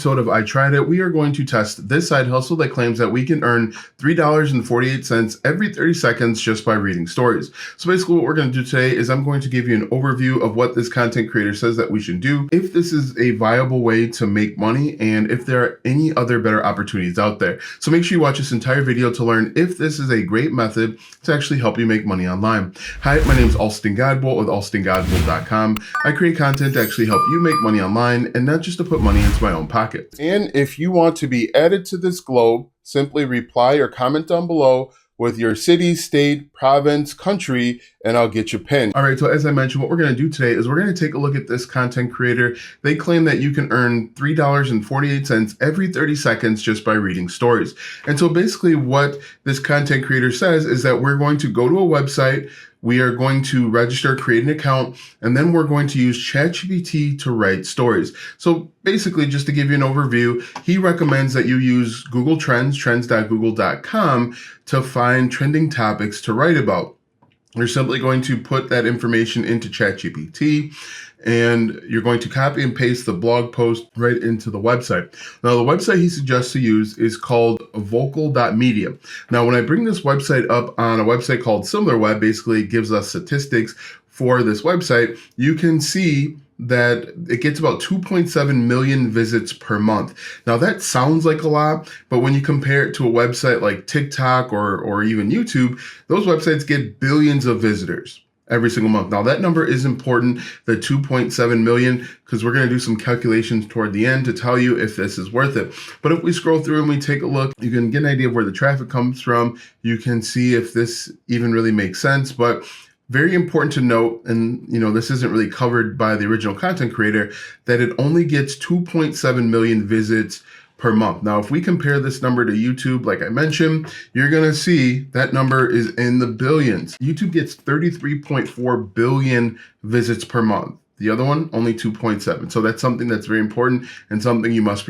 episode of I Tried It, we are going to test this side hustle that claims that we can earn $3.48 every 30 seconds just by reading stories. So basically what we're going to do today is I'm going to give you an overview of what this content creator says that we should do, if this is a viable way to make money, and if there are any other better opportunities out there. So make sure you watch this entire video to learn if this is a great method to actually help you make money online. Hi, my name is Alston Godbolt with alstongodbolt.com. I create content to actually help you make money online and not just to put money into my own pocket. And if you want to be added to this globe, simply reply or comment down below with your city, state, province, country, and I'll get you pinned. All right, so as I mentioned, what we're gonna do today is we're gonna take a look at this content creator. They claim that you can earn $3.48 every 30 seconds just by reading stories. And so basically what this content creator says is that we're going to go to a website, we are going to register, create an account, and then we're going to use ChatGPT to write stories. So basically, just to give you an overview, he recommends that you use Google Trends, trends.google.com, to find trending topics to write about. You're simply going to put that information into ChatGPT, and you're going to copy and paste the blog post right into the website. Now, the website he suggests to use is called vocal.media. Now, when I bring this website up on a website called SimilarWeb, basically it gives us statistics for this website, you can see that it gets about 2.7 million visits per month. Now that sounds like a lot, but when you compare it to a website like TikTok or even YouTube, those websites get billions of visitors every single month. Now that number is important, the 2.7 million, because we're going to do some calculations toward the end to tell you if this is worth it. But if we scroll through and we take a look, you can get an idea of where the traffic comes from. You can see if this even really makes sense. But very important to note, and this isn't really covered by the original content creator, that it only gets 2.7 million visits per month. Now, if we compare this number to YouTube, like I mentioned, you're going to see that number is in the billions. YouTube gets 33.4 billion visits per month. The other one, only 2.7. So that's something that's very important and something you must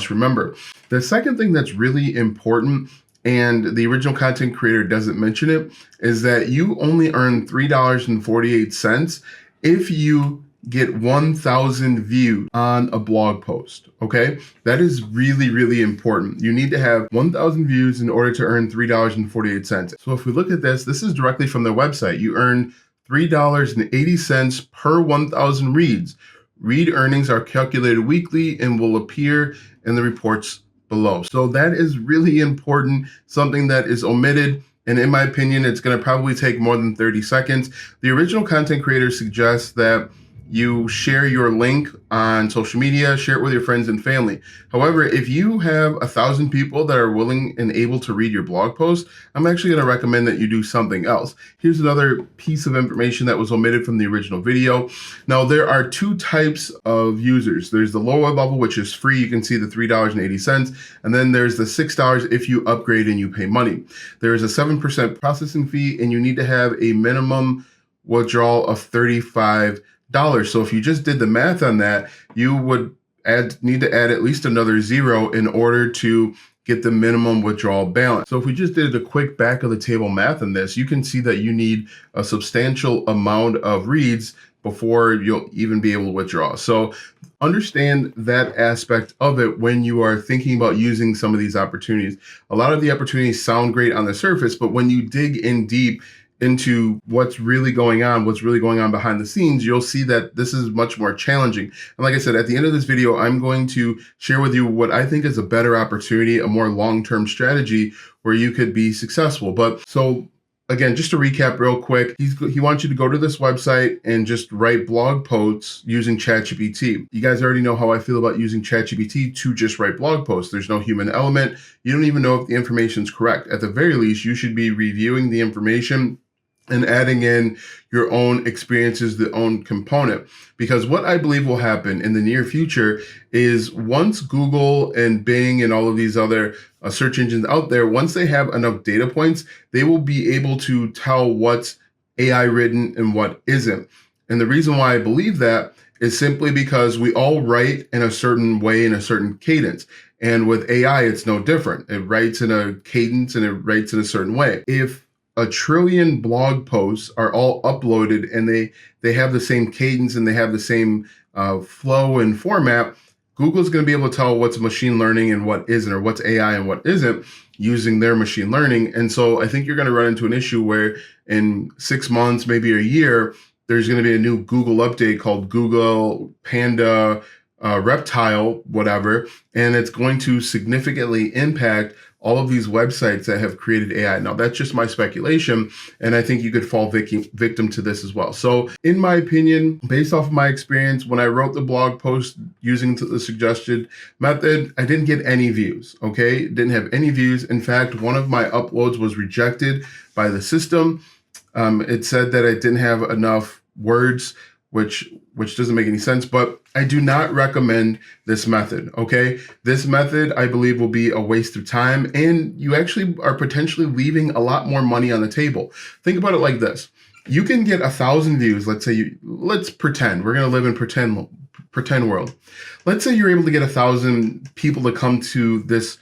remember. The second thing that's really important, and the original content creator doesn't mention it, is that you only earn $3.48 if you get 1,000 views on a blog post, okay? That is really, really important. You need to have 1,000 views in order to earn $3.48. So if we look at this is directly from their website. You earn $3.80 per 1,000 reads. Read earnings are calculated weekly and will appear in the reports below. So that is really important, something that is omitted. And in my opinion, it's going to probably take more than 30 seconds. The original content creator suggests that you share your link on social media, share it with your friends and family. However, if you have 1,000 people that are willing and able to read your blog post, I'm actually going to recommend that you do something else. Here's another piece of information that was omitted from the original video. Now, there are two types of users. There's the lower level, which is free. You can see the $3.80. And then there's the $6 if you upgrade and you pay money. There is a 7% processing fee, and you need to have a minimum withdrawal of $35. So if you just did the math on that, you would need to add at least another zero in order to get the minimum withdrawal balance. So if we just did a quick back of the table math on this, you can see that you need a substantial amount of reads before you'll even be able to withdraw. So understand that aspect of it when you are thinking about using some of these opportunities. A lot of the opportunities sound great on the surface, but when you dig in deep into what's really going on behind the scenes, you'll see that this is much more challenging. And like I said, at the end of this video, I'm going to share with you what I think is a better opportunity, a more long-term strategy where you could be successful. But so again, just to recap real quick, he wants you to go to this website and just write blog posts using ChatGPT. You guys already know how I feel about using ChatGPT to just write blog posts. There's no human element. You don't even know if the information is correct. At the very least, you should be reviewing the information and adding in your own experiences, the own component. Because what I believe will happen in the near future is once Google and Bing and all of these other search engines out there, once they have enough data points, they will be able to tell what's AI written and what isn't. And the reason why I believe that is simply because we all write in a certain way, in a certain cadence. And with AI, it's no different. It writes in a cadence and it writes in a certain way. If a trillion blog posts are all uploaded and they have the same cadence and they have the same flow and format, Google's going to be able to tell what's machine learning and what isn't, or what's AI and what isn't, using their machine learning. And so I think you're going to run into an issue where in 6 months, maybe a year, there's going to be a new Google update called Google Panda Reptile, whatever, and it's going to significantly impact all of these websites that have created AI. Now, that's just my speculation, and I think you could fall victim to this as well. So, in my opinion, based off of my experience, when I wrote the blog post using the suggested method, I didn't get any views, okay? Didn't have any views. In fact, one of my uploads was rejected by the system. It said that I didn't have enough words, which doesn't make any sense, but I do not recommend this method, okay? This method, I believe, will be a waste of time, and you actually are potentially leaving a lot more money on the table. Think about it like this. You can get 1,000 views. Let's pretend. We're going to live in pretend world. Let's say you're able to get 1,000 people to come to this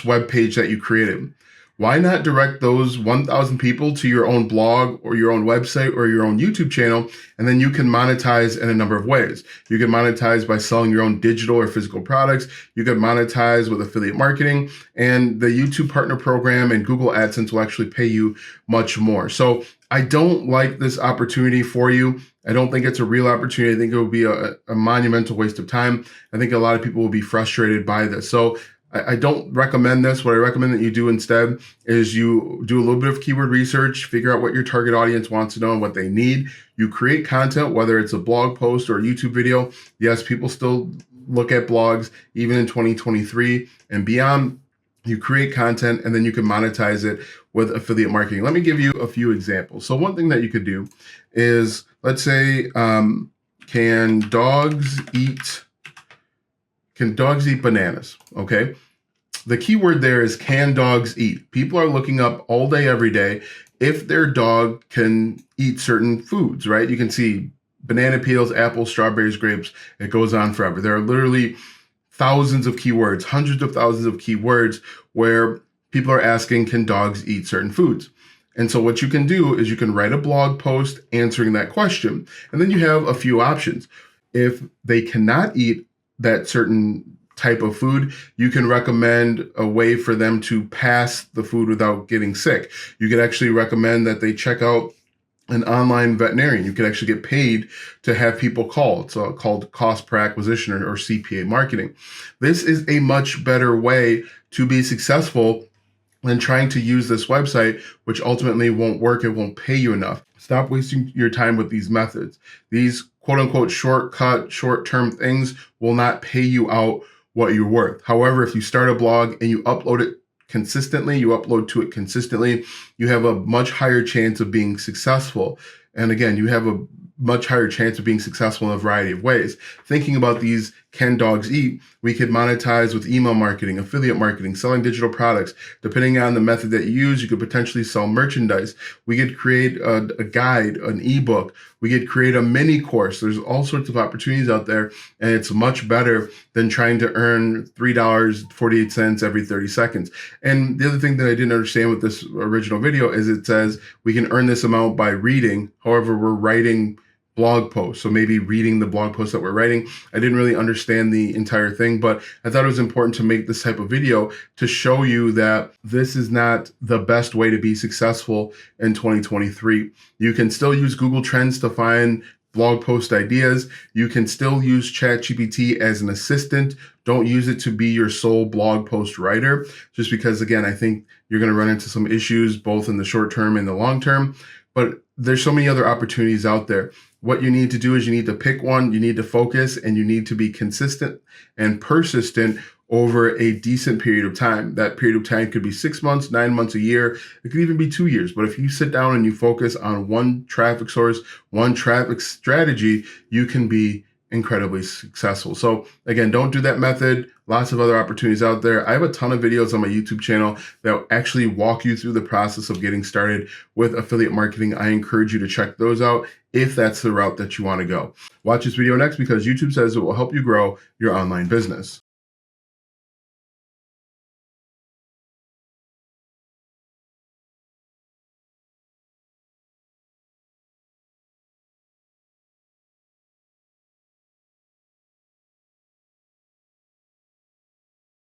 web page that you created. Why not direct those 1,000 people to your own blog or your own website or your own YouTube channel, and then you can monetize in a number of ways. You can monetize by selling your own digital or physical products. You can monetize with affiliate marketing, and the YouTube Partner Program and Google AdSense will actually pay you much more. So I don't like this opportunity for you. I don't think it's a real opportunity. I think it will be a monumental waste of time. I think a lot of people will be frustrated by this. So I don't recommend this. What I recommend that you do instead is you do a little bit of keyword research, figure out what your target audience wants to know and what they need. You create content, whether it's a blog post or a YouTube video. Yes, people still look at blogs even in 2023 and beyond. You create content and then you can monetize it with affiliate marketing. Let me give you a few examples. So one thing that you could do is, let's say, can dogs eat bananas? Okay. The keyword there is, can dogs eat? People are looking up all day, every day, if their dog can eat certain foods, right? You can see banana peels, apples, strawberries, grapes. It goes on forever. There are literally thousands of keywords, hundreds of thousands of keywords where people are asking, can dogs eat certain foods? And so what you can do is you can write a blog post answering that question. And then you have a few options. If they cannot eat that certain type of food, you can recommend a way for them to pass the food without getting sick. You could actually recommend that they check out an online veterinarian. You could actually get paid to have people call. It's called cost per acquisition or CPA marketing. This is a much better way to be successful than trying to use this website, which ultimately won't work. It won't pay you enough. Stop wasting your time with these methods. These quote unquote shortcut, short-term things will not pay you out what you're worth. However, if you start a blog and you upload to it consistently, you have a much higher chance of being successful. And again, you have a much higher chance of being successful in a variety of ways. Thinking about these can dogs eat, we could monetize with email marketing, affiliate marketing, selling digital products. Depending on the method that you use, you could potentially sell merchandise. We could create a guide, an ebook. We could create a mini course. There's all sorts of opportunities out there, and it's much better than trying to earn $3.48 every 30 seconds. And the other thing that I didn't understand with this original video is it says we can earn this amount by reading. However, we're writing blog posts. So maybe reading the blog post that we're writing. I didn't really understand the entire thing, but I thought it was important to make this type of video to show you that this is not the best way to be successful in 2023. You can still use Google Trends to find blog post ideas. You can still use ChatGPT as an assistant. Don't use it to be your sole blog post writer, just because, again, I think you're going to run into some issues both in the short term and the long term. But there's so many other opportunities out there. What you need to do is you need to pick one, you need to focus, and you need to be consistent and persistent over a decent period of time. That period of time could be 6 months, 9 months, a year. It could even be 2 years. But if you sit down and you focus on one traffic source, one traffic strategy, you can be incredibly successful. So again, don't do that method. Lots of other opportunities out there. I have a ton of videos on my YouTube channel that actually walk you through the process of getting started with affiliate marketing. I encourage you to check those out if that's the route that you want to go. Watch this video next because YouTube says it will help you grow your online business.